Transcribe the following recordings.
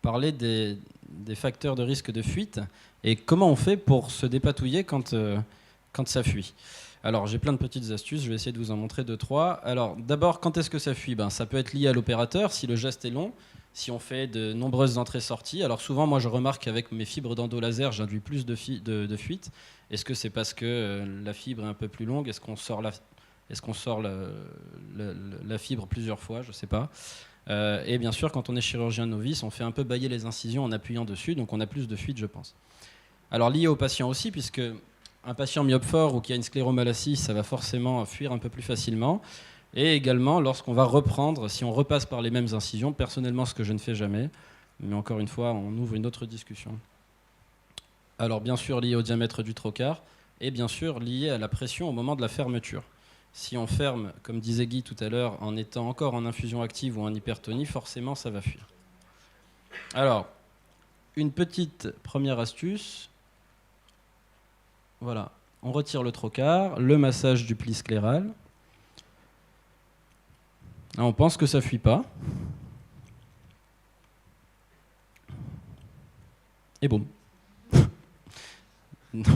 parler des facteurs de risque de fuite et comment on fait pour se dépatouiller quand ça fuit. Alors, j'ai plein de petites astuces, je vais essayer de vous en montrer 2-3. Alors, d'abord, quand est-ce que ça fuit? Ça peut être lié à l'opérateur, si le geste est long, si on fait de nombreuses entrées-sorties. Alors, souvent, moi, je remarque qu'avavec mes fibres d'endo laser, j'induis plus de fuite. Est-ce que c'est parce que la fibre est un peu plus longue? Est-ce qu'on sort la fibre plusieurs fois? Je ne sais pas. Et bien sûr, quand on est chirurgien novice, on fait un peu bâiller les incisions en appuyant dessus, donc on a plus de fuite, je pense. Alors, lié au patient aussi, puisque un patient myope fort ou qui a une scléromalacie, ça va forcément fuir un peu plus facilement. Et également, lorsqu'on va reprendre, si on repasse par les mêmes incisions, personnellement, ce que je ne fais jamais, mais encore une fois, on ouvre une autre discussion. Alors, bien sûr, lié au diamètre du trocar, et bien sûr, lié à la pression au moment de la fermeture. Si on ferme, comme disait Guy tout à l'heure, en étant encore en infusion active ou en hypertonie, forcément, ça va fuir. Alors, une petite première astuce. Voilà, on retire le trocar, le massage du pli scléral. Là, on pense que ça ne fuit pas. Et boum. Donc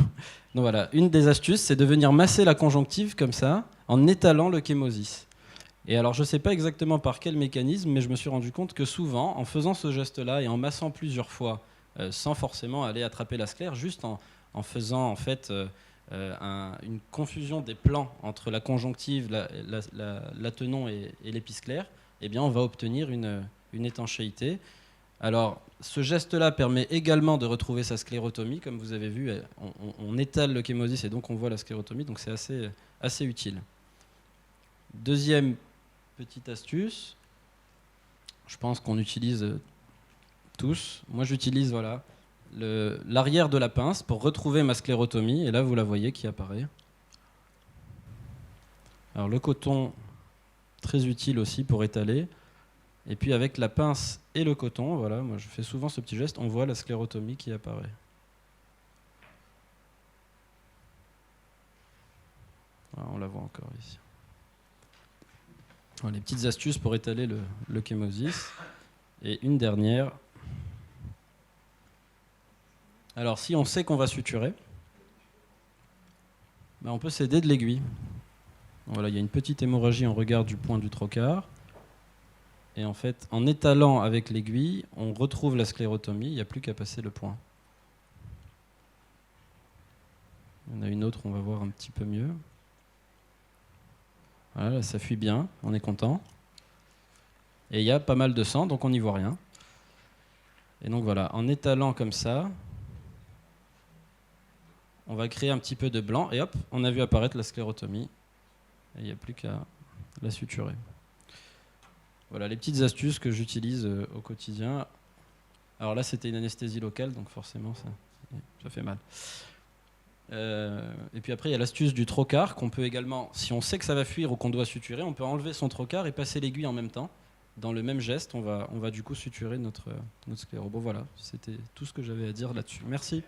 voilà, une des astuces, c'est de venir masser la conjonctive comme ça, en étalant le chémosis. Et alors, je ne sais pas exactement par quel mécanisme, mais je me suis rendu compte que souvent, en faisant ce geste-là et en massant plusieurs fois, sans forcément aller attraper la sclère, juste en faisant en fait une confusion des plans entre la conjonctive, l'atenon et l'épisclère, eh bien, on va obtenir une étanchéité. Alors, ce geste-là permet également de retrouver sa sclérotomie. Comme vous avez vu, on étale le chémosis et donc on voit la sclérotomie, donc c'est assez utile. Deuxième petite astuce, je pense qu'on utilise tous. Moi, j'utilise l'arrière de la pince pour retrouver ma sclérotomie. Et là, vous la voyez qui apparaît. Alors, le coton, très utile aussi pour étaler. Et puis, avec la pince et le coton, voilà, moi, je fais souvent ce petit geste, on voit la sclérotomie qui apparaît. Voilà, on la voit encore ici. Voilà, les petites astuces pour étaler le chémosis. Et une dernière. Alors, si on sait qu'on va suturer, on peut s'aider de l'aiguille. Voilà, il y a une petite hémorragie en regard du point du trocar. Et en fait, en étalant avec l'aiguille, on retrouve la sclérotomie, il n'y a plus qu'à passer le point. Il y en a une autre, on va voir un petit peu mieux. Voilà, là, ça fuit bien, on est content. Et il y a pas mal de sang, donc on n'y voit rien. Et donc voilà, en étalant comme ça, on va créer un petit peu de blanc, et hop, on a vu apparaître la sclérotomie. Et il n'y a plus qu'à la suturer. Voilà les petites astuces que j'utilise au quotidien. Alors là, c'était une anesthésie locale, donc forcément, ça fait mal. Et puis après, il y a l'astuce du trocar qu'on peut également, si on sait que ça va fuir ou qu'on doit suturer, on peut enlever son trocar et passer l'aiguille en même temps. Dans le même geste, on va du coup suturer notre scléro. Bon voilà, c'était tout ce que j'avais à dire là-dessus. Merci.